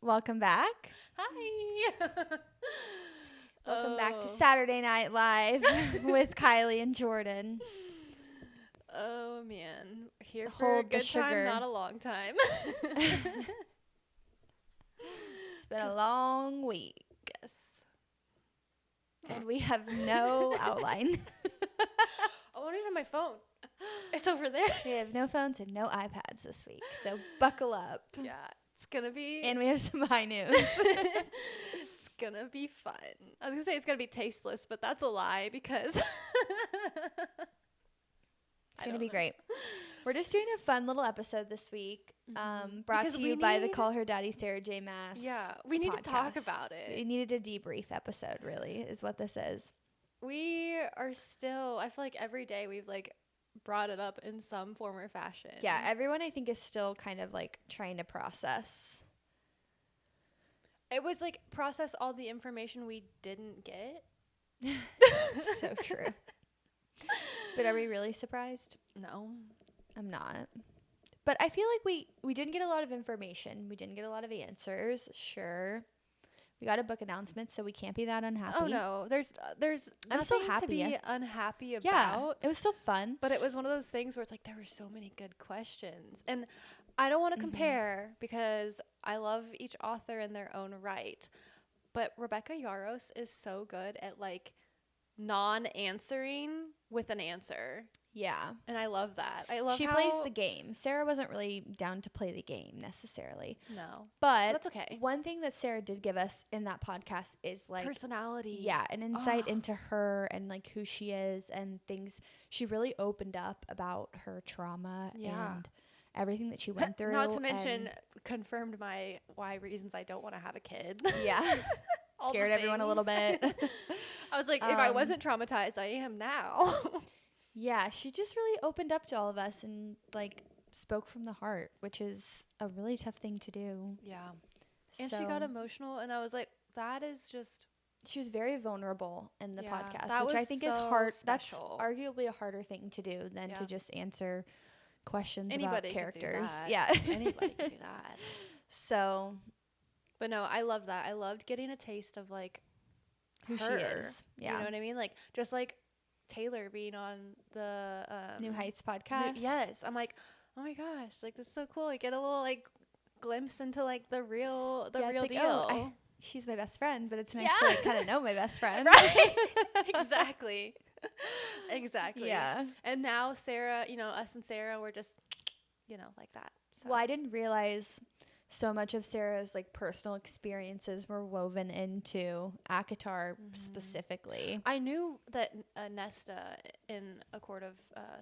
Welcome back. Hi. Welcome back to Saturday Night Live with Kylie and Jordan. Oh, man. Here for Hold a the good time, sugar. not a long time. It's been a long week. Yes. And we have no outline. I want it on my phone. It's over there. We have no phones and no iPads this week. So buckle up. Yeah, it's going to be... And we have some high news. It's going to be fun. I was going to say it's going to be tasteless, but that's a lie because... It's going to be great. We're just doing a fun little episode this week. Brought Because to you by the Call Her Daddy Sarah J. Maas. Yeah, we need to talk about it. We needed a debrief episode, really, is what this is. We are still, I feel like every day we've like brought it up in some form or fashion. Yeah, everyone I think is still kind of like trying to process. It was like process all the information we didn't get. So true. But are we really surprised? No. I'm not. But I feel like we didn't get a lot of information. We didn't get a lot of answers. Sure. We got a book announcement, so we can't be that unhappy. Oh no, there's I'm so nothing happy. to be unhappy about. Yeah, it was still fun. But it was one of those things where it's like there were so many good questions. And I don't want to compare because I love each author in their own right. But Rebecca Yarros is so good at like non-answering with an answer. Yeah. And I love that. I love she how plays the game. Sarah wasn't really down to play the game necessarily. No. But that's okay. One thing that Sarah did give us in that podcast is like personality. Yeah, an insight into her and like who she is and things. She really opened up about her trauma and everything that she went through. Not to mention confirmed why reasons I don't want to have a kid. Yeah. Scared everyone a little bit. I was like, if I wasn't traumatized, I am now. Yeah, she just really opened up to all of us and like spoke from the heart, which is a really tough thing to do. Yeah. And she got emotional and I was like, that is just... She was very vulnerable in the podcast, that which I think is hard. Special. That's arguably a harder thing to do than to just answer questions Anybody about characters. Can do that. Yeah. Anybody can do that. So. But no, I love that. I loved getting a taste of like who her. She is. Yeah. You know what I mean? Like just like Taylor being on the New Heights podcast. Yes. I'm like, oh my gosh, like this is so cool. I get a little like glimpse into like the real like, deal. Oh, she's my best friend, but it's nice to like kind of know my best friend. Right. Exactly. Exactly. Yeah. And now Sarah, us and Sarah, we're just, like that. So. Well, I didn't realize so much of Sarah's like personal experiences were woven into ACOTAR specifically. I knew that Nesta in A Court of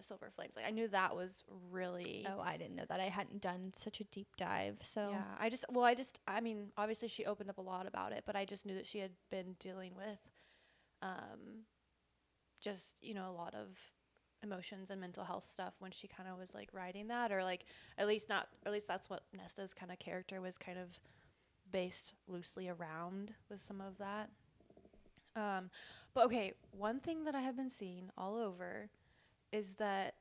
Silver Flames, like I knew that was really... Oh, I didn't know that. I hadn't done such a deep dive, so... Yeah, I mean, obviously she opened up a lot about it, but I just knew that she had been dealing with just, a lot of emotions and mental health stuff when she kind of was like writing that, or like at least that's what Nesta's kind of character was kind of based loosely around with some of that. But okay, one thing that I have been seeing all over is the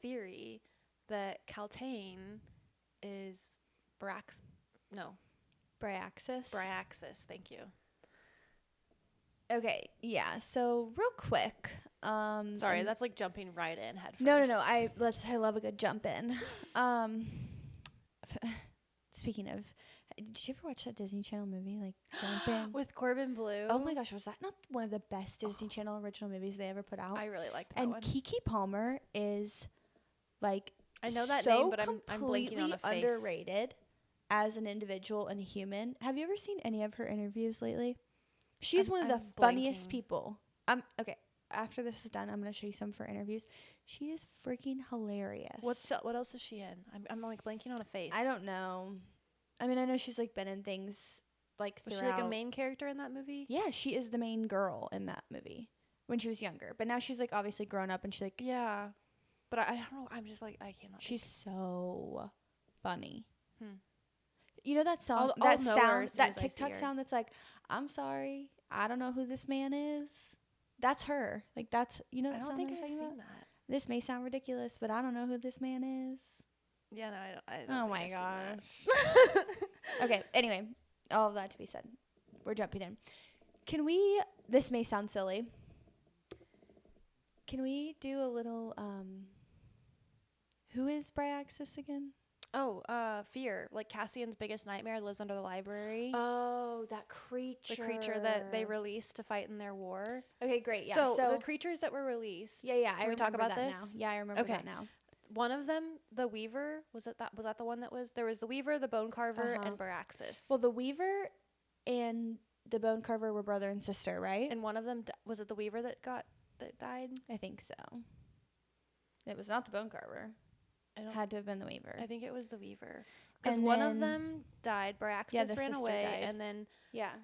theory that Caltaine is Bryaxis. Thank you. Okay, yeah. So real quick, sorry, that's like jumping right in head first. No. I love a good jump in. Speaking of, did you ever watch that Disney Channel movie, like Jump In? With Corbin Bleu? Oh my gosh, was that not one of the best Disney Channel original movies they ever put out? I really liked that and one. And Keke Palmer is like I know that name, but I'm blanking on a face. Underrated as an individual and a human. Have you ever seen any of her interviews lately? She's one of the funniest people. Okay. After this is done, I'm gonna show you some of her interviews. She is freaking hilarious. What else is she in? I'm like blanking on a face. I don't know. I mean, I know she's like been in things like throughout. Was she like a main character in that movie? Yeah, she is the main girl in that movie when she was younger. But now she's like obviously grown up and she's like But I don't know. I'm just like I cannot. She's so funny. You know that song, that TikTok sound that's like, I'm sorry, I don't know who this man is. That's her. Like that's, you know, I don't think I've seen that. This may sound ridiculous, but I don't know who this man is. Yeah, no, I don't Oh think my I've gosh. Okay, anyway, all of that to be said. We're jumping in. This may sound silly. Can we do a little, who is Bryaxis again? Oh, Fear. Like Cassian's biggest nightmare lives under the library. Oh, that creature. The creature that they released to fight in their war. Okay, great. Yeah. So the creatures that were released. Yeah. Can we talk about this? Now. Yeah, I remember that now. One of them, the Weaver, was that the one that was? There was the Weaver, the Bone Carver, and Bryaxis. Well, the Weaver and the Bone Carver were brother and sister, right? And one of them, was it the Weaver that died? I think so. It was not the Bone Carver. It had to have been the Weaver. I think it was the Weaver. Because one of them died. Bryaxis ran away. Died. And then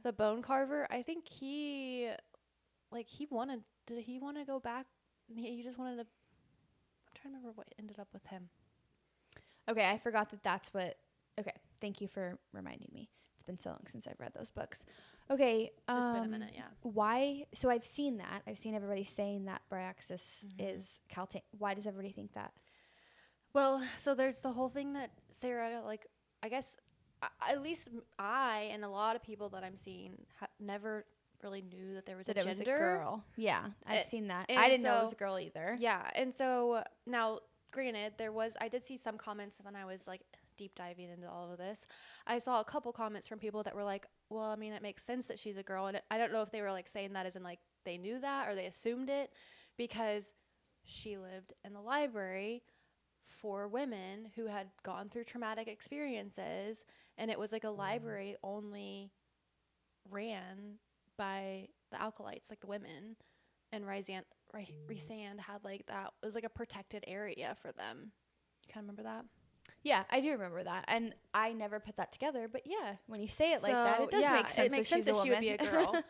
the Bone Carver, I think he wanted, did he want to go back? He just wanted to, I'm trying to remember what ended up with him. Okay, I forgot that's what, okay, thank you for reminding me. It's been so long since I've read those books. Okay. It's been a minute, yeah. Why, so I've seen that. I've seen everybody saying that Bryaxis is Caltaine. Why does everybody think that? Well, so there's the whole thing that Sarah, like, I guess, at least I and a lot of people that I'm seeing never really knew that there was a gender. It was a girl. Yeah, I've seen that. I didn't know it was a girl either. Yeah, and so now, granted, I did see some comments when I was, like, deep diving into all of this. I saw a couple comments from people that were like, well, I mean, it makes sense that she's a girl. And I don't know if they were, like, saying that as in, like, they knew that or they assumed it because she lived in the library for women who had gone through traumatic experiences, and it was like a library only ran by the Alkalites, like the women, and Rysand had like that. It was like a protected area for them. You kind of remember that? Yeah, I do remember that, and I never put that together. But yeah, when you say it like that, it does make sense. It makes sense that she would be a girl.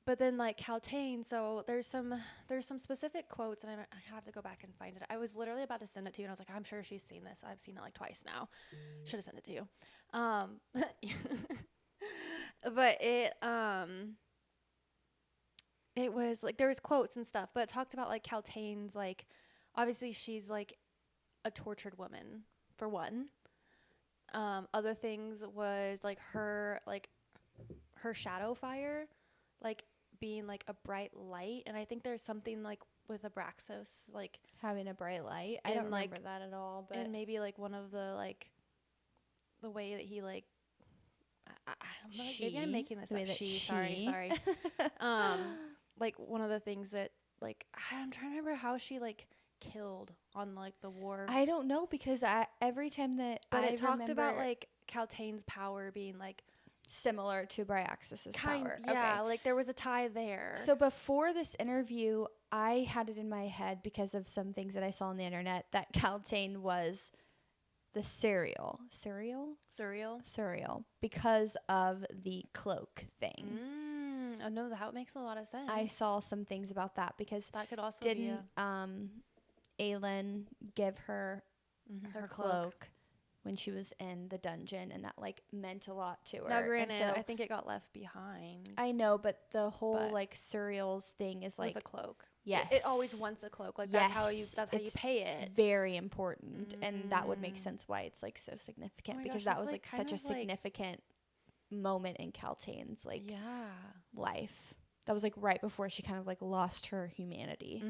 But then like Caltaine, so there's some specific quotes, and I have to go back and find it. I was literally about to send it to you, and I was like, I'm sure she's seen this. I've seen it like twice now. Should have sent it to you. But it was like there was quotes and stuff, but it talked about like Caltaine's like obviously she's like a tortured woman for one. Other things was like her shadow fire, like being like a bright light, and I think there's something like with Abraxos like having a bright light. I don't remember that at all, but and maybe like one of the like the way that he like maybe I'm making this up. Sorry. Like one of the things that like I'm trying to remember how she like killed on like the war. I don't know because every time that I talked about like Caltaine's power being like similar to Bryaxis's power. Yeah, okay. Like there was a tie there. So before this interview, I had it in my head because of some things that I saw on the internet that Caltaine was the cereal because of the cloak thing. Oh no, that makes a lot of sense. I saw some things about that because that could also didn't Aelin give her her cloak when she was in the dungeon, and that like meant a lot to her. Now granted, so, I think it got left behind. I know, but the whole like cereals thing is like with a cloak. Yes, it always wants a cloak. Like that's how you pay it. Very important, and that would make sense why it's like so significant because that was like such a significant moment in Caltaine's like life. That was like right before she kind of like lost her humanity.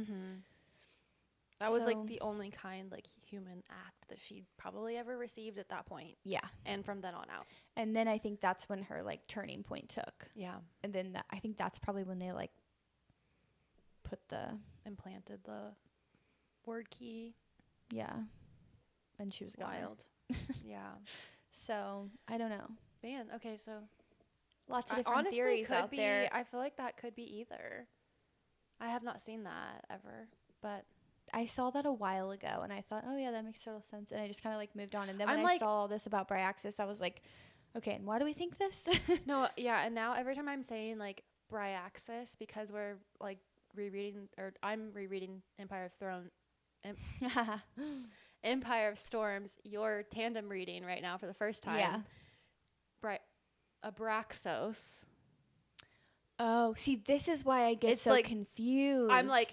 That was like the only kind like human act that she probably ever received at that point. Yeah. And from then on out. And then I think that's when her like turning point took. Yeah. And then I think that's probably when they like implanted the word key. Yeah. And she was wild. Yeah. So I don't know. Man, okay, so lots of different theories out there. I feel like that could be either. I have not seen that ever, but I saw that a while ago, and I thought, oh, yeah, that makes total sense. And I just kind of, like, moved on. And then when I saw all this about Bryaxis, I was like, okay, and why do we think this? No, yeah, and now every time I'm saying, like, Bryaxis, because we're, like, I'm rereading Empire of Storms, your tandem reading right now for the first time. Yeah. Abraxos. Oh, see, this is why I get so confused. I'm like,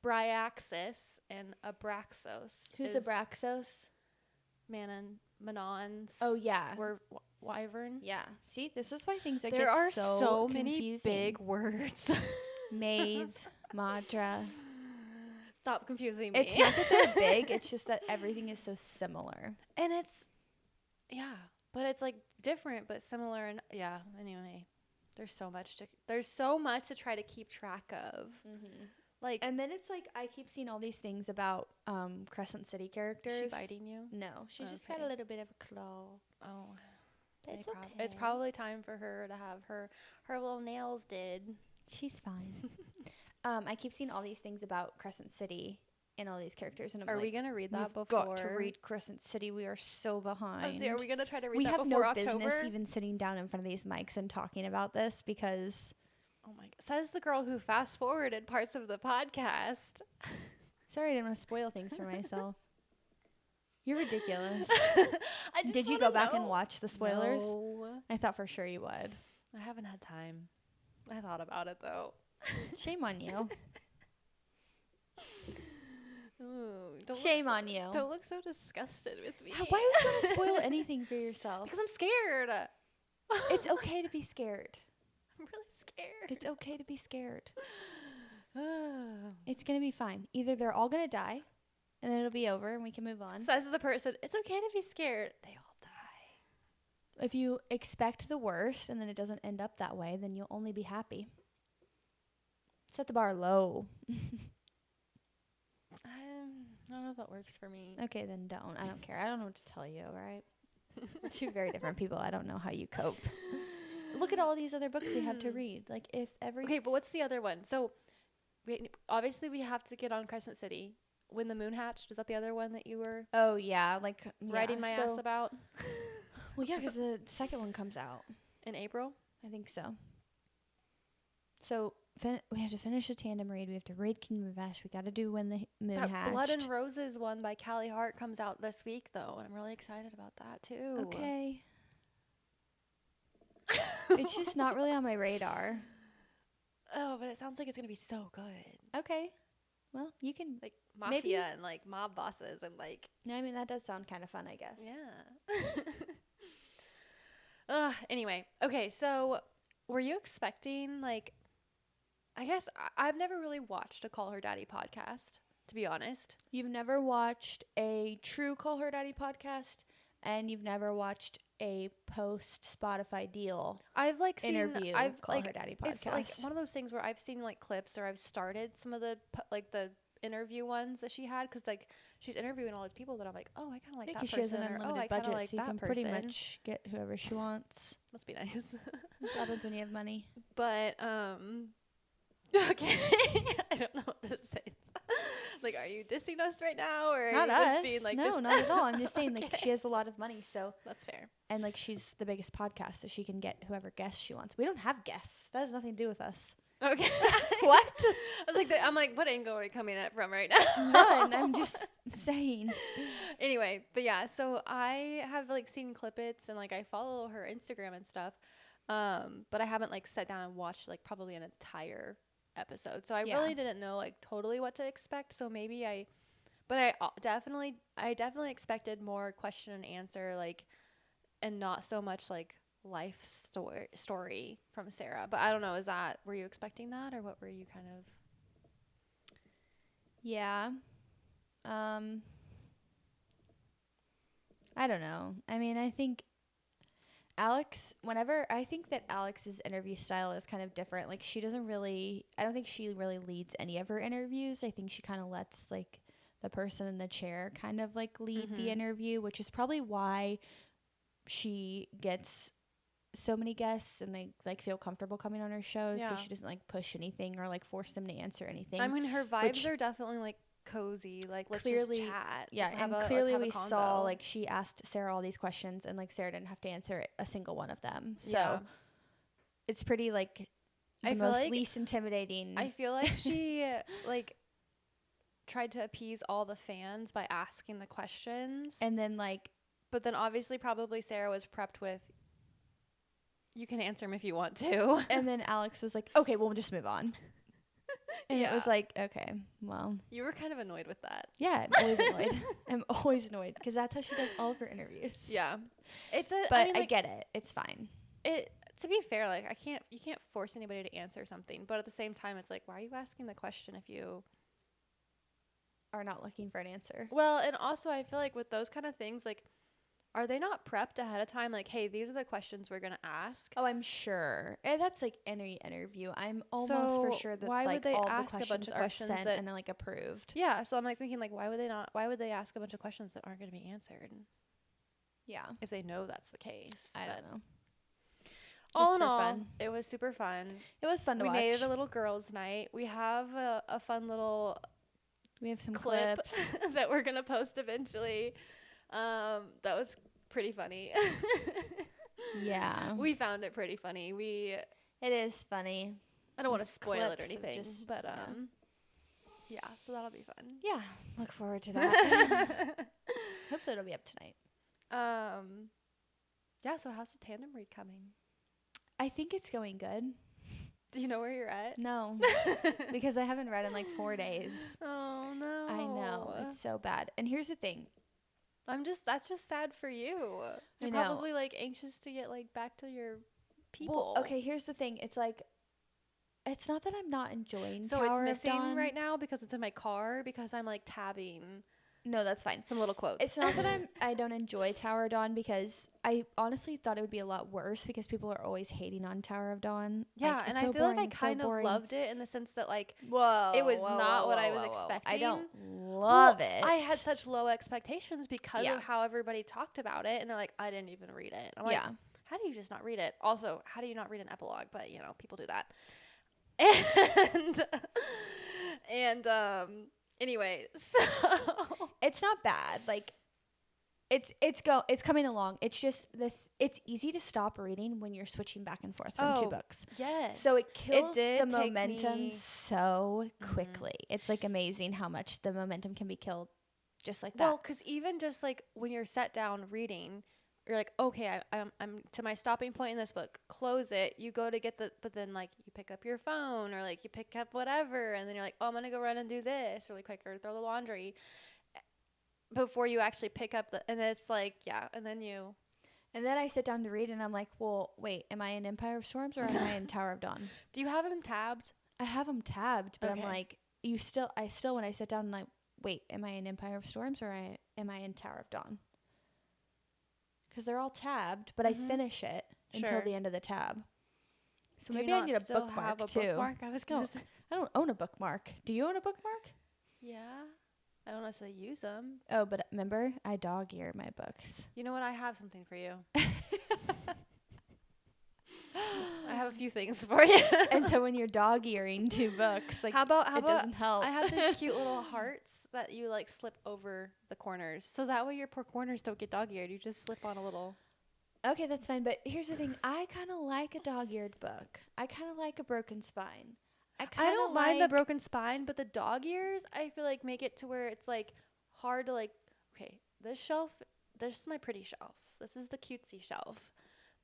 Bryaxis and Abraxos. Who's Abraxos? Manons. Oh yeah. Were wyvern. Yeah. See, this is why things There are so confusing. many big words. Maeve, Madra. Stop confusing me. It's not that they're big. It's just that everything is so similar. And it's, yeah, but it's like different but similar. And yeah, anyway, there's so much to try to keep track of. Mm-hmm. Like, and then it's like I keep seeing all these things about Crescent City characters. Is she biting you? No, she's just got a little bit of a claw. Oh, it's okay. It's probably time for her to have her little nails did. She's fine. I keep seeing all these things about Crescent City and all these characters, and are we gonna read that before? Got to read Crescent City. We are so behind. Oh, so are we gonna try to read that before October? We have no business even sitting down in front of these mics and talking about this because. Oh my God. Says the girl who fast forwarded parts of the podcast. Sorry, I didn't want to spoil things for myself. You're ridiculous. Did you go back and watch the spoilers? No. I thought for sure you would. I haven't had time. I thought about it though. Shame on you. Ooh, Shame on you. Don't look so disgusted with me. Why would you want to spoil anything for yourself? Because I'm scared. It's okay to be scared. I'm really scared. It's okay to be scared. It's going to be fine. Either they're all going to die, and then it'll be over, and we can move on. Says the person, it's okay to be scared. They all die. If you expect the worst, and then it doesn't end up that way, then you'll only be happy. Set the bar low. I don't know if that works for me. Okay, then don't. I don't care. I don't know what to tell you, all right? We're two very different people. I don't know how you cope. Look at all these other books we have to read. Like, if every... Okay, but what's the other one? So, obviously we have to get on Crescent City. When the Moon Hatched, is that the other one that you were... Oh, yeah. Like, writing my ass about? Well, yeah, because the second one comes out. In April? I think so. So... we have to finish a tandem read. We have to read Kingdom of Ash. We got to do When the Moon Hatched. That Blood and Roses one by Callie Hart comes out this week, though, and I'm really excited about that, too. Okay. It's just not really on my radar. Oh, but it sounds like it's going to be so good. Okay. Well, you can... Like, mafia and, like, mob bosses and, like... No, I mean, that does sound kind of fun, I guess. Yeah. Anyway. Okay, so were you expecting, like... I guess I've never really watched a Call Her Daddy podcast, to be honest. You've never watched a true Call Her Daddy podcast, and you've never watched a post Spotify deal. I've like seen interview. I've Call like, Her Daddy podcast. It's like one of those things where I've seen like clips or I've started some of the like the interview ones that she had because like she's interviewing all these people that I'm like, oh, I kind of like that person. She has an or, unlimited I budget, like so you can pretty much get whoever she wants. Must be nice. What happens when you have money? But okay. I don't know what to say. Like, are you dissing us right now, or are not you us? Just being like, no, not at all. I'm just saying, okay. like, she has a lot of money, so that's fair. And like, she's the biggest podcast, so she can get whoever guests she wants. We don't have guests. That has nothing to do with us. Okay. What? I was like, I'm like, what angle are we coming at from right now? None. I'm just saying. Anyway, but yeah, so I have like seen clippets and like I follow her Instagram and stuff, but I haven't like sat down and watched like probably an entire episode. So I really didn't know like totally what to expect. So maybe I definitely expected more question and answer, like, and not so much like life story from Sarah. But I don't know, were you expecting that, or what were you kind of? Yeah. I don't know. I mean, I think I think that Alex's interview style is kind of different. Like, I don't think she really leads any of her interviews. I think she kind of lets, like, the person in the chair kind of, like, lead the interview, which is probably why she gets so many guests and they, like, feel comfortable coming on her shows because she doesn't, like, push anything or, like, force them to answer anything. I mean, her vibes are definitely, like, cozy, like, let's just chat. Yeah, and clearly we saw, like, she asked Sarah all these questions and, like, Sarah didn't have to answer a single one of them. So it's pretty, like, the most least intimidating. I feel like she like tried to appease all the fans by asking the questions, and then, like, but then obviously probably Sarah was prepped with, you can answer them if you want to, and then Alex was like, okay, well, we'll just move on. And it was like, okay, well. You were kind of annoyed with that. Yeah, I'm always annoyed. I'm always annoyed because that's how she does all of her interviews. Yeah. But I mean, I get it. It's fine. To be fair, like, you can't force anybody to answer something. But at the same time, it's like, why are you asking the question if you are not looking for an answer? Well, and also I feel like with those kind of things, like, are they not prepped ahead of time? Like, hey, these are the questions we're going to ask. Oh, I'm sure. And that's like any interview. I'm almost for sure that why like would they all ask the a bunch of are questions sent that, and like approved. Yeah. So I'm like thinking, like, why would they ask a bunch of questions that aren't going to be answered? Yeah. If they know that's the case. I don't know. All in all, fun. It was super fun. It was fun to watch. We made it a little girls' night. We have a fun little We have some clip clips that we're going to post eventually. That was pretty funny. Yeah. We found it pretty funny. It is funny. I don't want to spoil it or anything, but yeah, so that'll be fun. Yeah, look forward to that. Hopefully it'll be up tonight. Yeah, so how's the tandem read coming? I think it's going good. Do you know where you're at? No, because I haven't read in like 4 days. Oh no. I know, it's so bad. And here's the thing. That's just sad for you. You're probably like anxious to get like back to your people. Well, okay, here's the thing. It's like, it's not that I'm not enjoying so Tower it's of Dawn missing right now because it's in my car because I'm like tabbing. No, that's fine. Some little quotes. It's not that I don't enjoy Tower of Dawn because I honestly thought it would be a lot worse because people are always hating on Tower of Dawn. Yeah, like, and so I feel boring, like I kind of loved it in the sense that like it was not what I was expecting. I don't love it. I had such low expectations because of how everybody talked about it, and they're like, I didn't even read it. I'm like, how do you just not read it? Also, how do you not read an epilogue? But you know, people do that. And anyway, so it's not bad. Like it's coming along. It's just it's easy to stop reading when you're switching back and forth from two books. Yes. So it kills the momentum so quickly. It's like amazing how much the momentum can be killed just like that. Well, because even just like when you're set down reading, you're like, okay, I'm to my stopping point in this book. Close it. You go to get but then like you pick up your phone or like you pick up whatever, and then you're like, oh, I'm gonna go run and do this really quick or throw the laundry before you actually pick up and it's like, and then I sit down to read and I'm like, well, wait, am I in Empire of Storms or am I in Tower of Dawn? Do you have them tabbed? I have them tabbed, but I'm like, I still when I sit down, I'm like, wait, am I in Empire of Storms or am I in Tower of Dawn? Because they're all tabbed, but I finish it until the end of the tab. So maybe I need a bookmark too. Bookmark? I was gonna say. I don't own a bookmark. Do you own a bookmark? Yeah. I don't necessarily use them. Oh, but remember, I dog ear my books. You know what? I have something for you. I have a few things for you. And so when you're dog earing 2 books, like, it doesn't help. I have these cute little hearts that you like slip over the corners. So that way your poor corners don't get dog eared. You just slip on a little. Okay, that's fine. But here's the thing. I kind of like a dog eared book. I kind of like a broken spine. I don't mind the broken spine, but the dog ears, I feel like make it to where it's like hard to like, okay, this is my pretty shelf. This is the cutesy shelf.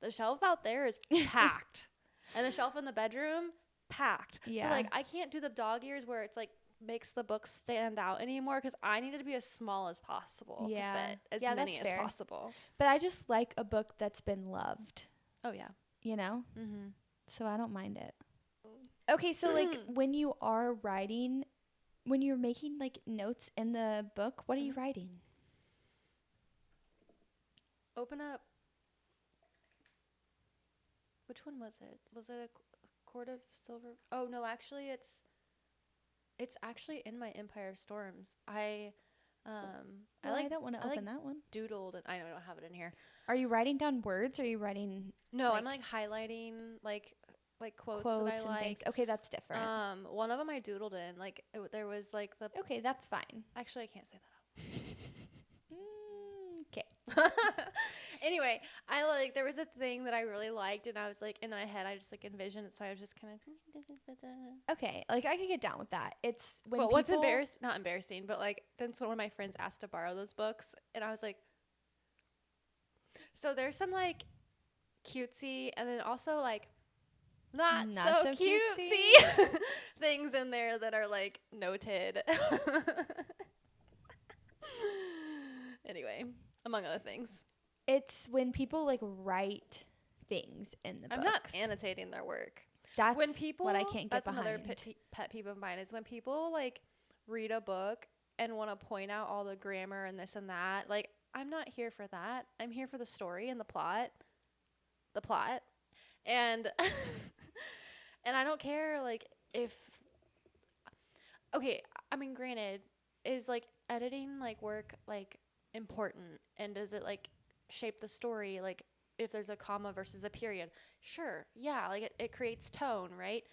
The shelf out there is packed. And the shelf in the bedroom, packed. Yeah. So like I can't do the dog ears where it's like makes the book stand out anymore because I need it to be as small as possible to fit as many as possible. But I just like a book that's been loved. Oh, yeah. You know? Mm-hmm. So I don't mind it. Okay, so like when you are writing, when you're making like notes in the book, what are you writing? Open up. Which one was it? Was it a Court of Silver? Oh no, actually it's actually in my Empire of Storms. I don't want to open that one. Doodled, and I know I don't have it in here. Are you writing down words or are you writing? No, I'm like highlighting like quotes that I like. Things. Okay, that's different. One of them I doodled in. Like there was like the. Okay, that's fine. Actually, I can't say that out. Okay. Anyway, there was a thing that I really liked, and I was like in my head, I just like envisioned it, so I was just kind of. Okay, like I could get down with that. It's when. But what's not embarrassing, but like then one of my friends asked to borrow those books, and I was like. So there's some like cutesy, and then also like. not so cutesy things in there that are like noted. Anyway, among other things. It's when people like write things in the books. I'm not annotating their work. That's when people, what I can't get behind. That's another pet peeve of mine is when people like read a book and want to point out all the grammar and this and that. Like, I'm not here for that. I'm here for the story and the plot. And and I don't care like if okay, I mean granted, is like editing like work like important, and does it like shape the story, like if there's a comma versus a period? Sure, yeah, like it creates tone, right?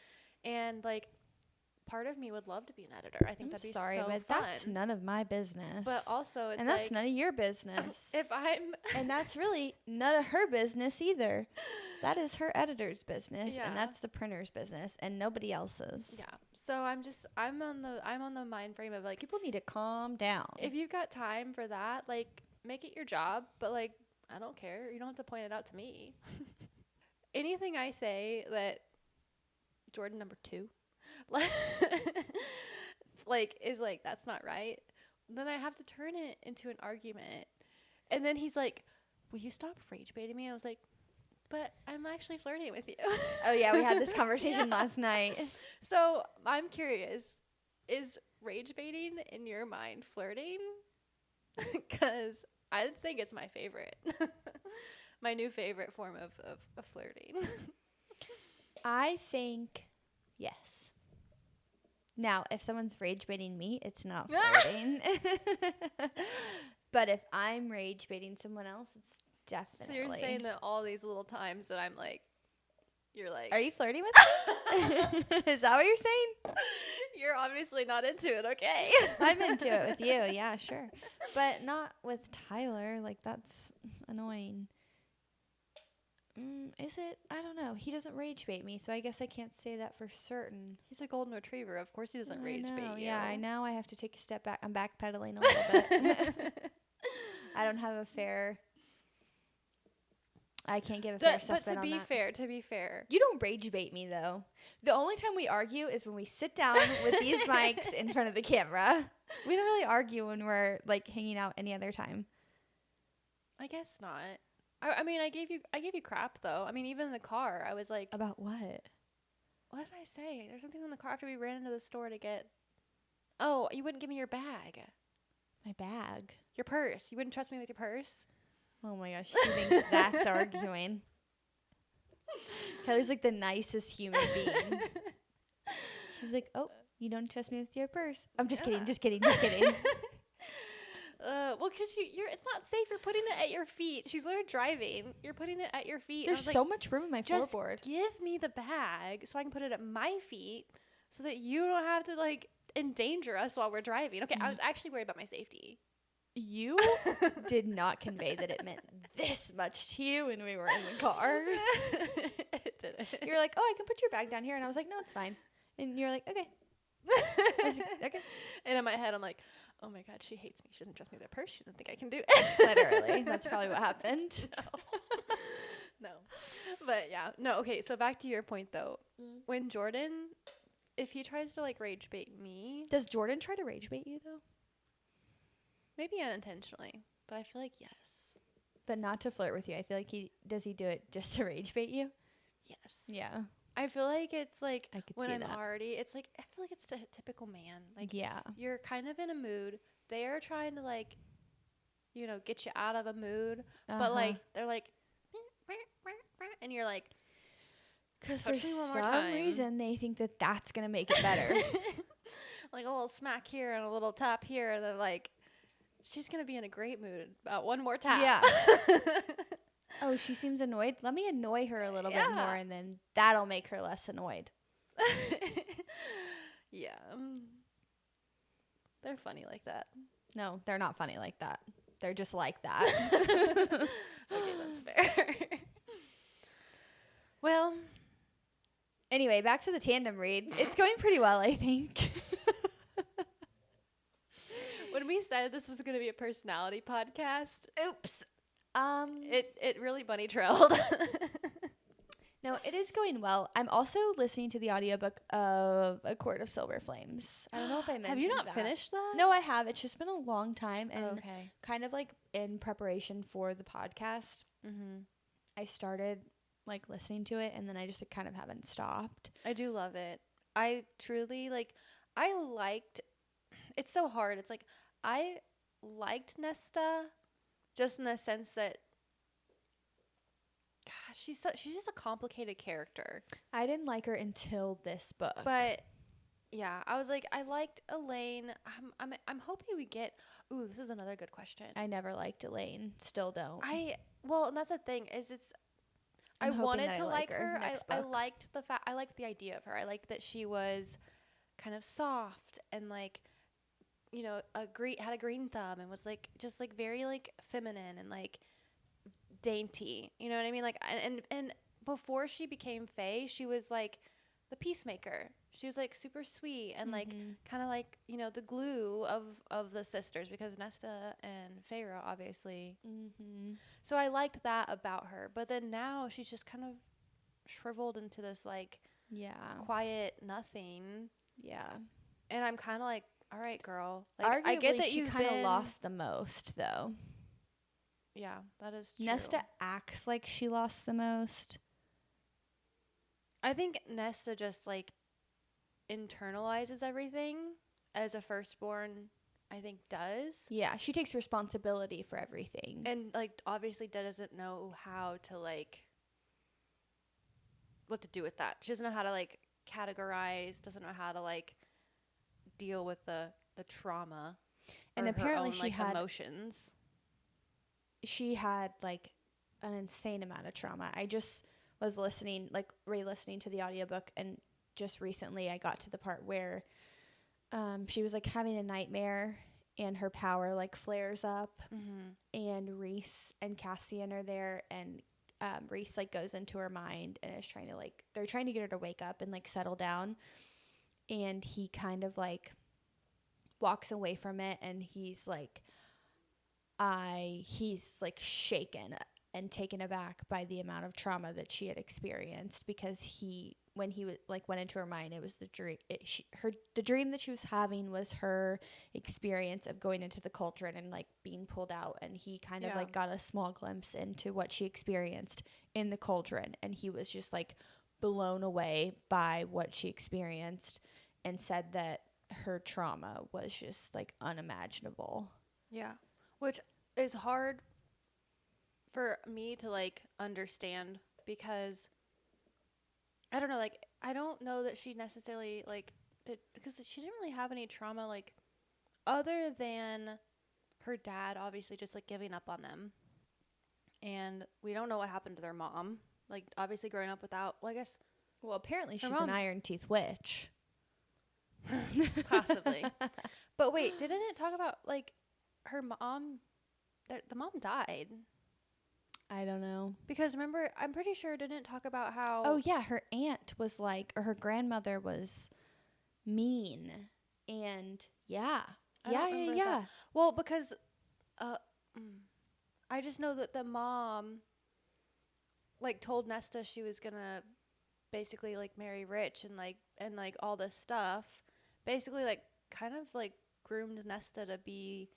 And like part of me would love to be an editor. I think that'd be so fun. That's none of my business. But also it's and that's none of your business. If I'm and that's really none of her business either. That is her editor's business, and that's the printer's business, and nobody else's. Yeah. So I'm on the mind frame of like, people need to calm down. If you've got time for that, like make it your job, but like I don't care. You don't have to point it out to me. Anything I say that Jordan number 2 like is like that's not right, then I have to turn it into an argument. And then he's like, will you stop rage baiting me? I was like, but I'm actually flirting with you. Oh yeah, we had this conversation last night. So I'm curious, is rage baiting in your mind flirting? Because I think it's my favorite. My new favorite form of flirting. I think yes. Now, if someone's rage baiting me, it's not flirting. But if I'm rage baiting someone else, it's definitely. So you're saying that all these little times that I'm like, you're like, are you flirting with me? Is that what you're saying? You're obviously not into it, okay? I'm into it with you, yeah, sure. But not with Tyler. Like, that's annoying. Is it? I don't know. He doesn't rage bait me, so I guess I can't say that for certain. He's a golden retriever. Of course he doesn't rage bait you. Yeah, I know. I have to take a step back. I'm backpedaling a little bit. I don't have a fair... I can't give a fair assessment on that. But to be fair. You don't rage bait me, though. The only time we argue is when we sit down with these mics in front of the camera. We don't really argue when we're, like, hanging out any other time. I guess not. I mean, I gave you crap, though. I mean, even in the car, I was like... About what? What did I say? There's something in the car after we ran into the store to get... Oh, you wouldn't give me your bag. My bag? Your purse. You wouldn't trust me with your purse? Oh, my gosh. She thinks that's arguing. Kelly's, like, the nicest human being. She's like, oh, you don't trust me with your purse. I'm just kidding. Well, because it's not safe. You're putting it at your feet. She's literally driving. You're putting it at your feet. There's so much room in my floorboard. Just give me the bag so I can put it at my feet so that you don't have to, like, endanger us while we're driving. Okay, I was actually worried about my safety. You did not convey that it meant this much to you when we were in the car. It didn't. You're like, oh, I can put your bag down here. And I was like, no, it's fine. And you're like, okay. Okay. And in my head, I'm like, oh my God, she hates me. She doesn't trust me with her purse. She doesn't think I can do it. Literally. That's probably what happened. No. But yeah. No, okay. So back to your point, though. When Jordan, if he tries to, like, rage bait me. Does Jordan try to rage bait you, though? Maybe unintentionally. But I feel like yes. But not to flirt with you. I feel like does he do it just to rage bait you? Yes. Yeah. I feel like it's like when I'm that. already, it's like, I feel like it's a typical man. Like, yeah. You're kind of in a mood. They are trying to, like, you know, get you out of a mood. But, like, they're like, and you're like, because for some reason they think that that's going to make it better. Like a little smack here and a little tap here. And they're like, she's going to be in a great mood about one more tap. Yeah. Oh, she seems annoyed. Let me annoy her a little bit more, and then that'll make her less annoyed. Yeah. They're funny like that. No, they're not funny like that. They're just like that. Okay, that's fair. Well, anyway, back to the tandem read. It's going pretty well, I think. When we said this was going to be a personality podcast, oops. It really bunny trailed. No, it is going well. I'm also listening to the audiobook of A Court of Silver Flames. I don't know if I mentioned Have you not that. finished that? No, I have. It's just been a long time. And okay. kind of like in preparation for the podcast, I started like listening to it, and then I just kind of haven't stopped. I do love it. I truly it's so hard. It's like I liked Nesta just in the sense that gosh, she's just a complicated character. I didn't like her until this book. But yeah, I was like I liked Elaine. I'm hoping we get ooh, this is another good question. I never liked Elaine. Still don't. And that's the thing is I wanted to like her. I liked I liked the idea of her. I liked that she was kind of soft and like, you know, had a green thumb and was like just like very like feminine and like dainty. You know what I mean? Like and before she became Fae, she was like the peacemaker. She was like super sweet and like kind of like, you know, the glue of the sisters because Nesta and Feyre obviously. So I liked that about her. But then now she's just kind of shriveled into this like quiet nothing. Yeah. And I'm kind of like, all right, girl. Like, arguably, I get that she you've kind of lost the most though. Yeah, that is true. Nesta acts like she lost the most. I think Nesta just like internalizes everything as a firstborn I think does. Yeah, she takes responsibility for everything. And like obviously doesn't know how to like what to do with that. She doesn't know how to like categorize, doesn't know how to like deal with the trauma. And apparently she had emotions. She had like an insane amount of trauma. I just was listening, like re-listening to the audiobook, and just recently I got to the part where she was like having a nightmare and her power like flares up, and Reese and Cassian are there, and Reese like goes into her mind and is trying to like, they're trying to get her to wake up and like settle down, and he kind of like walks away from it, and he's like shaken and taken aback by the amount of trauma that she had experienced, because when he went into her mind, it was the dream. The dream that she was having was her experience of going into the cauldron and like being pulled out, and he kind of like got a small glimpse into what she experienced in the cauldron, and he was just like blown away by what she experienced, and said that her trauma was just like unimaginable. Yeah, which is hard for me to like understand, because I don't know, like I don't know that she necessarily like did, because she didn't really have any trauma like other than her dad obviously just like giving up on them, and we don't know what happened to their mom, like obviously growing up without, well I guess, well apparently she's an Iron Teeth witch. Possibly. But wait, didn't it talk about like her mom, the mom died? I don't know. Because remember, I'm pretty sure it didn't talk about how... Oh, yeah, her aunt was like, or her grandmother was mean. And, yeah. Yeah. Well, because I just know that the mom, like, told Nesta she was going to basically, like, marry Rich and all this stuff. Basically, like, kind of, like, groomed Nesta to be...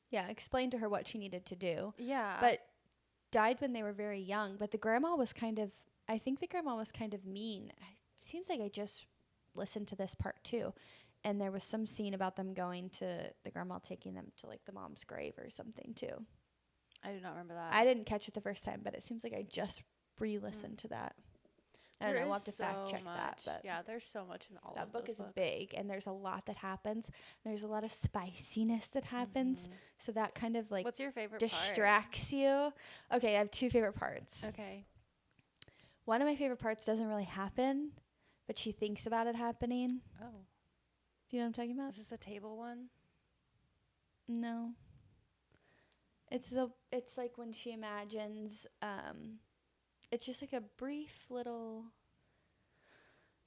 Yeah, explained to her what she needed to do. Yeah. But died when they were very young. But the grandma was kind of, I think the grandma was kind of mean. It seems like I just listened to this part too. And there was some scene about them going to, the grandma taking them to like the mom's grave or something too. I do not remember that. I didn't catch it the first time, but it seems like I just re-listened to that. I don't know, I'll have to fact check that. But yeah, there's so much in all of those books. That book is books. big, and there's a lot that happens. There's a lot of spiciness that happens, so that kind of like, what's your favorite distracts you. Okay, I have two favorite parts. Okay. One of my favorite parts doesn't really happen, but she thinks about it happening. Oh. Do you know what I'm talking about? Is this a table one? No. It's like when she imagines, it's just like a brief little,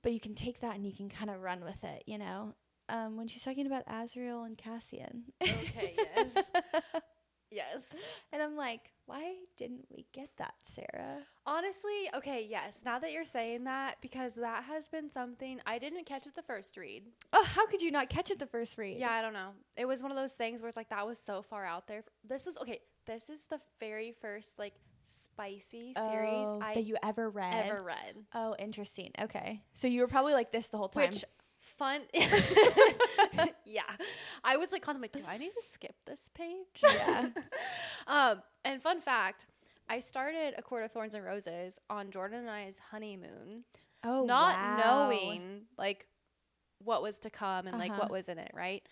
but you can take that and you can kind of run with it, you know? When she's talking about Azriel and Cassian. Okay, yes. Yes. And I'm like, why didn't we get that, Sarah? Honestly, okay, yes. Now that you're saying that, because that has been something I didn't catch at the first read. Oh, how could you not catch it the first read? Yeah, I don't know. It was one of those things where it's like that was so far out there. This is the very first like spicy series that you ever read. Ever read. Oh, interesting. Okay. So you were probably like this the whole time. Which fun. Yeah. I was like contemplating, do I need to skip this page? Yeah. And fun fact, I started A Court of Thorns and Roses on Jordan and I's honeymoon. Oh, not knowing like what was to come and like what was in it, right?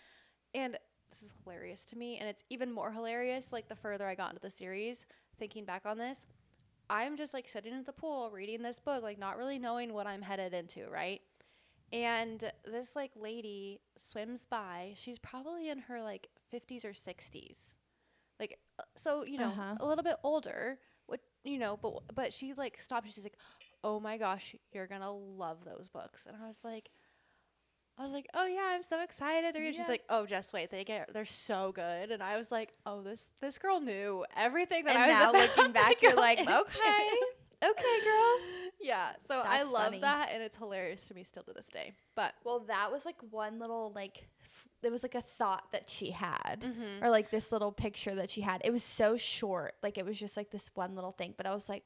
And this is hilarious to me, and it's even more hilarious like the further I got into the series, thinking back on this. I'm just like sitting at the pool reading this book, like not really knowing what I'm headed into, right? And this like lady swims by. She's probably in her like 50s or 60s. Like so, you know, a little bit older, what you know, but she like stopped. She's like, "Oh my gosh, you're going to love those books." And I was like, "Oh yeah, I'm so excited." Yeah. She's like, "Oh, just wait. They're so good." And I was like, "Oh, this girl knew everything that I was now about looking back, you're like, "Okay. Okay, girl." Yeah, so I love that, and it's hilarious to me still to this day. But well, that was like one little like it was like a thought that she had, or like this little picture that she had. It was so short, like it was just like this one little thing. But I was like,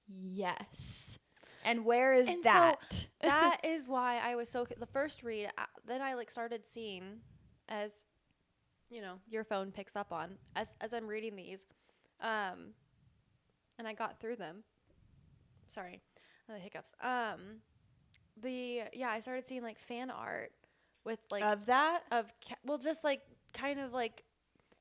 yes. And where is that? So that is why I was so the first read. Then I like started seeing, as you know, your phone picks up on as I'm reading these, and I got through them. Sorry, the hiccups. I started seeing like fan art with like of that just like kind of like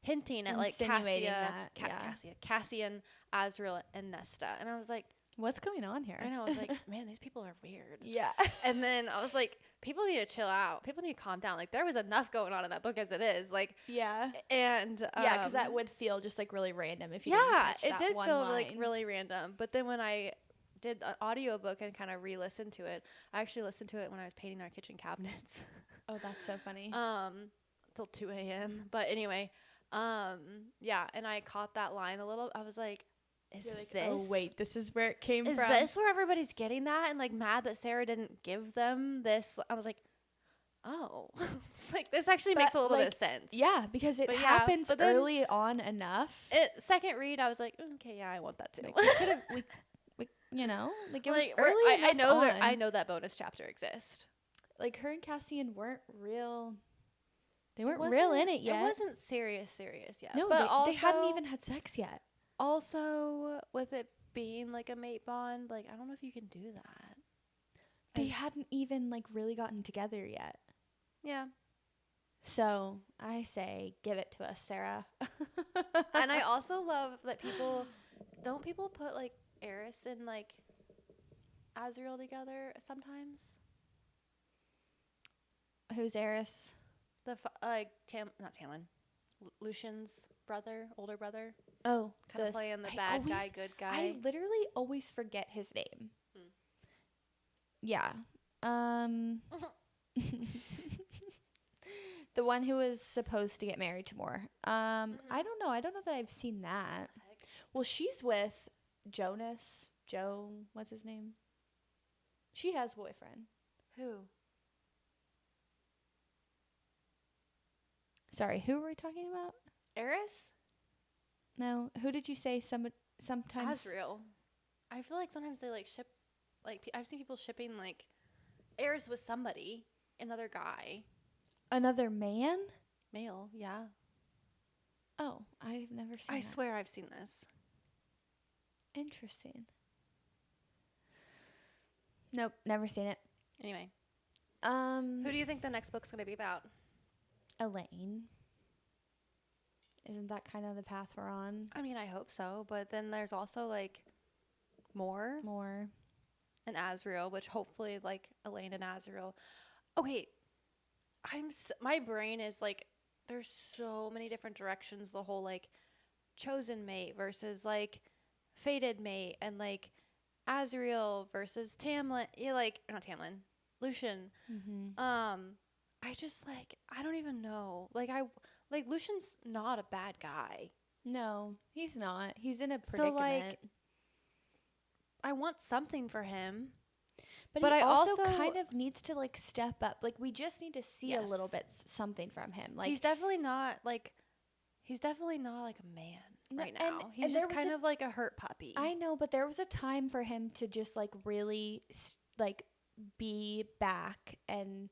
hinting at like Cassian, Azriel, and Nesta, and I was like, what's going on here? I know. I was like, man, these people are weird. Yeah. And then I was like, people need to chill out. People need to calm down. Like there was enough going on in that book as it is. Like yeah. And because that would feel just like really random if you didn't catch that did one feel line. like really random. But then when I did an audiobook and kind of re-listened to it, I actually listened to it when I was painting our kitchen cabinets. Oh, that's so funny. Till 2 a.m. But anyway, yeah, and I caught that line a little. I was like, is like, this? Oh wait, this is where it came from. Is this where everybody's getting that and like mad that Sarah didn't give them this? I was like, oh, it's like this actually makes a little bit of sense. Yeah, because it happens early on enough. Second read, I was like, okay, yeah, I want that too. Like, we you know, like it was like, early enough. I know that bonus chapter exists. Like her and Cassian weren't real. They weren't real in it yet. It wasn't serious yet. No, but they hadn't even had sex yet. Also, with it being like a mate bond, like I don't know if you can do that. They hadn't even like really gotten together yet. Yeah. So I say, give it to us, Sarah. And I also love that people put like Eris and like Azriel together sometimes. Who's Eris? Not Tamlin. Lucian's brother, older brother. Oh, kind of playing the bad guy, good guy. I literally always forget his name. Yeah. The one who was supposed to get married to Moore. I don't know. I don't know that I've seen that. Well, she's with Jonas. Joe, what's his name? She has a boyfriend. Who? Sorry, who were we talking about? Eris? No. Who did you say sometimes? Azriel. I feel like sometimes they like ship, like I've seen people shipping like Eris with somebody, another guy. Another man? Male, yeah. Oh, I've never seen I swear I've seen this. Interesting. Nope, never seen it. Anyway. Who do you think the next book's going to be about? Elaine. Isn't that kind of the path we're on? I mean, I hope so, but then there's also like more. And Azriel, which hopefully like Elaine and Azriel. Okay, my brain is like, there's so many different directions. The whole like chosen mate versus like fated mate, and like Azriel versus Tamlin. Yeah, like not Tamlin, Lucian. I just like I don't even know. Like Lucian's not a bad guy. No, he's not. He's in a predicament. So, like, I want something for him. But he also kind of needs to, like, step up. Like, we just need to see a little bit something from him. Like, he's definitely not like a man right now. He's just kind of like a hurt puppy. I know, but there was a time for him to just, like, really, like, be back. And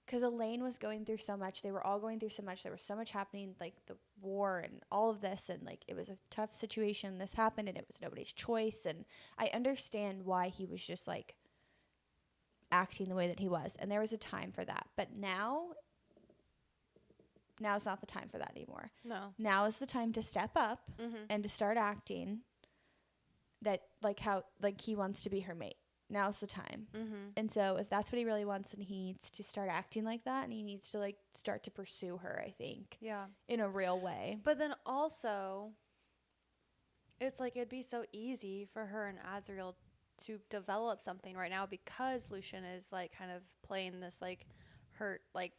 because Elaine was going through so much. They were all going through so much. There was so much happening, like the war and all of this. And, like, it was a tough situation. This happened, and it was nobody's choice. And I understand why he was just, like, acting the way that he was, and there was a time for that. But now's not the time for that anymore. No. Now is the time to step up and to start acting that, like, how, like, he wants to be her mate. Now's the time. And so if that's what he really wants, then he needs to start acting like that, and he needs to, like, start to pursue her, I think. Yeah. In a real way. But then also, it's like it'd be so easy for her and Azriel to develop something right now because Lucien is, like, kind of playing this, like, hurt, like,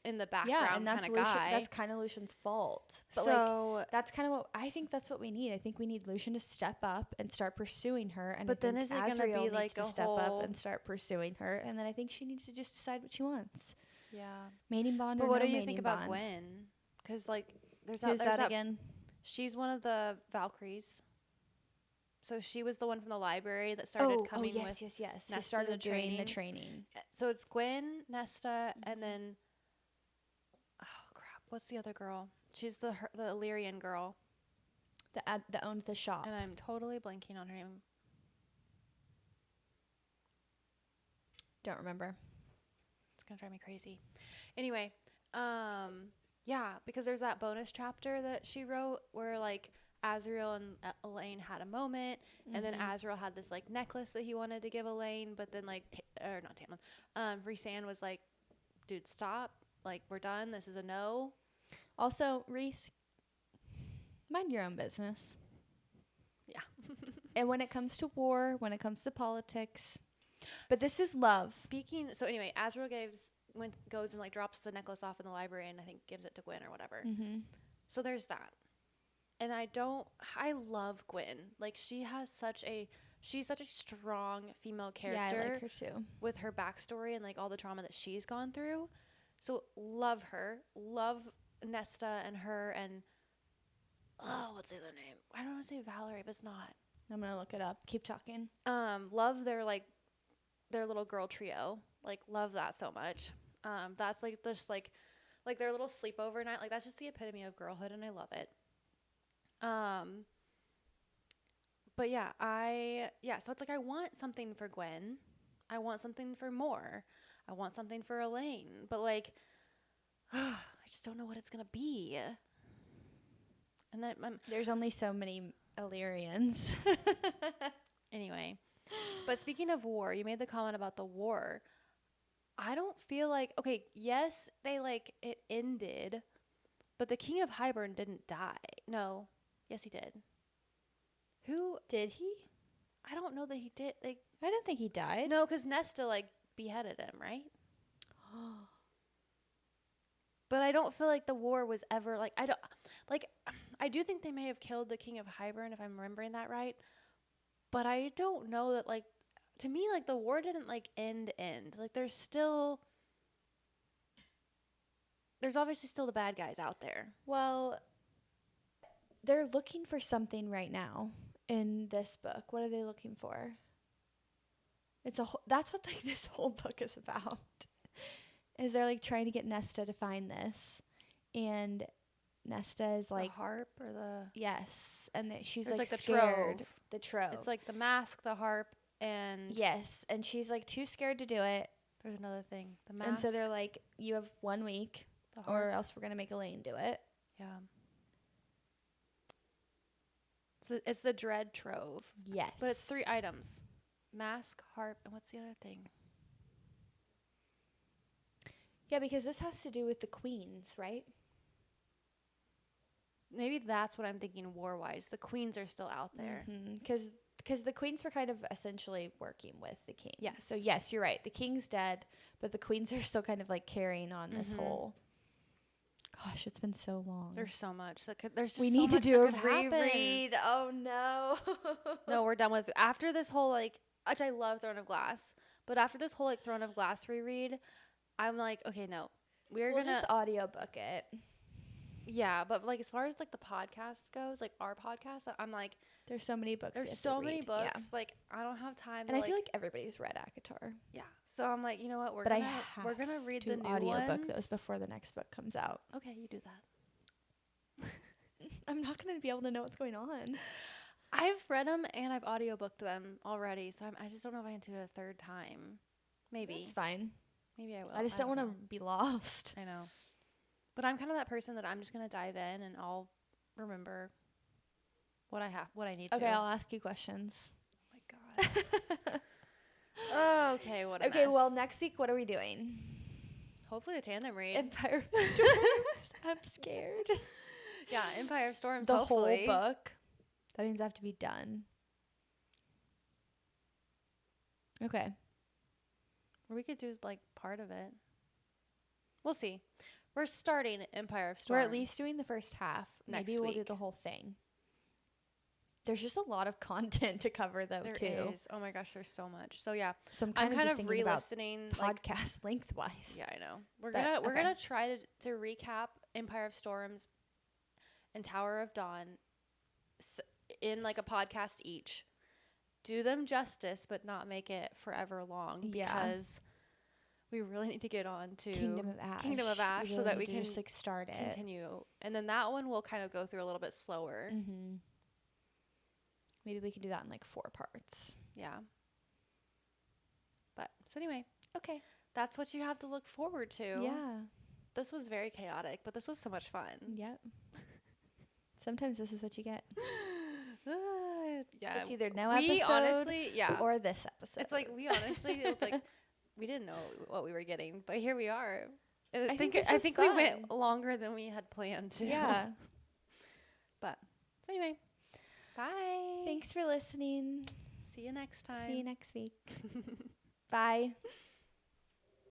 in the background kind of guy. That's kind of Lucien's fault. But, so, like, that's kind of what I think. That's what we need. I think we need Lucien to step up and start pursuing her. And but then is it going to be like to step up and start pursuing her? And then I think she needs to just decide what she wants. Yeah, mating bond. But or what no do you think about bond? Gwen? Because, like, who's that again? She's one of the Valkyries. So she was the one from the library that started coming with. Yes. Nesta Who started doing the training. So it's Gwen, Nesta, and then, oh crap, what's the other girl? She's the Illyrian girl. That owned the shop. And I'm totally blanking on her name. Don't remember. It's gonna drive me crazy. Anyway, yeah, because there's that bonus chapter that she wrote where, like, Azriel and Elaine had a moment, and then Azriel had this, like, necklace that he wanted to give Elaine, but then, like, not Tamlin, Rhys-Anne was like, dude, stop, like, we're done, this is a no. Also, Rhys, mind your own business. Yeah. And when it comes to war, when it comes to politics, but this is love. So anyway, Azriel goes and, like, drops the necklace off in the library and I think gives it to Gwen or whatever. So there's that. And I love Gwen. Like, she's such a strong female character. Yeah, I like her too. With her backstory and, like, all the trauma that she's gone through. So love her. Love Nesta and her and, what's the other name? I don't want to say Valerie, but it's not. I'm going to look it up. Keep talking. Love their little girl trio. Like, love that so much. That's, like, just, like their little sleepover night. Like, that's just the epitome of girlhood, and I love it. But yeah, so it's like I want something for Gwen. I want something for Moore. I want something for Elaine. But, like, I just don't know what it's going to be. And there's only so many Illyrians. Anyway. But speaking of war, you made the comment about the war. I don't feel like, okay, yes, it ended, but the King of Hybern didn't die. No. Yes, he did. Who? Did he? I don't know that he did. Like, I don't think he died. No, because Nesta, like, beheaded him, right? But I don't feel like the war was ever, like, I do think they may have killed the King of Hybern, if I'm remembering that right. But I don't know that, like, to me, like, the war didn't, like, end. Like, there's obviously still the bad guys out there. Well, they're looking for something right now in this book. What are they looking for? That's what, like, this whole book is about. Is they're, like, trying to get Nesta to find this. And Nesta is like, the harp or the... Yes. And she's like scared. The trove. The trove. It's like the mask, the harp, and... Yes. And she's, like, too scared to do it. There's another thing. The mask. And so they're like, you have 1 week or else we're going to make Elaine do it. Yeah. It's the dread trove. Yes. But it's 3 items. Mask, harp, and what's the other thing? Yeah, because this has to do with the queens, right? Maybe that's what I'm thinking war-wise. The queens are still out there. Because the queens were kind of essentially working with the king. Yes. So, yes, you're right. The king's dead, but the queens are still kind of, like, carrying on this whole Gosh, it's been so long. There's so much that could. There's just we so need to much do a that could happen. reread. Oh no. No, we're done with after this whole like. Which I love Throne of Glass, but after this whole like Throne of Glass reread, I'm like, okay, no, we'll gonna just audiobook it. Yeah, but like as far as like the podcast goes, like our podcast, I'm like, there's so many books. There's so many books. Yeah. Like I don't have time. And I feel like everybody's read ACOTAR. Yeah. So I'm like, you know what? We're gonna read the new audiobook those before the next book comes out. Okay, you do that. I'm not gonna be able to know what's going on. I've read them and I've audiobooked them already, so I just don't know if I can do it a third time. Maybe. It's fine. Maybe I will. I just don't want to be lost. I know. But I'm kind of that person that I'm just going to dive in and I'll remember what I need to. Okay, I'll ask you questions. Oh my god. Okay, what a mess. Well, next week, what are we doing? Hopefully a tandem read. Empire of Storms. I'm scared. Yeah, Empire of Storms, the hopefully. whole book. That means I have to be done. Okay. Or we could do, like, part of it. We'll see. We're starting Empire of Storms. We're at least doing the first half. Maybe we'll do the whole thing. There's just a lot of content to cover, though, too. There is. Oh, my gosh, there's so much. So, yeah. So I'm kind of re-listening podcast lengthwise. Yeah, I know. We're gonna try to recap Empire of Storms and Tower of Dawn in, like, a podcast each. Do them justice, but not make it forever long. Because we really need to get on to Kingdom of Ash really so that we can just, like, start it. Continue. And then that one will kind of go through a little bit slower. Mm-hmm. Maybe we can do that in, like, 4 parts. Yeah. But, so anyway. Okay. That's what you have to look forward to. Yeah. This was very chaotic, but this was so much fun. Yep. Sometimes this is what you get. Yeah. It's either no episode or this episode. It's like, it's like, we didn't know what we were getting, but here we are. And I think we went longer than we had planned to. Yeah. But, so anyway. Bye. Thanks for listening. See you next time. See you next week. Bye.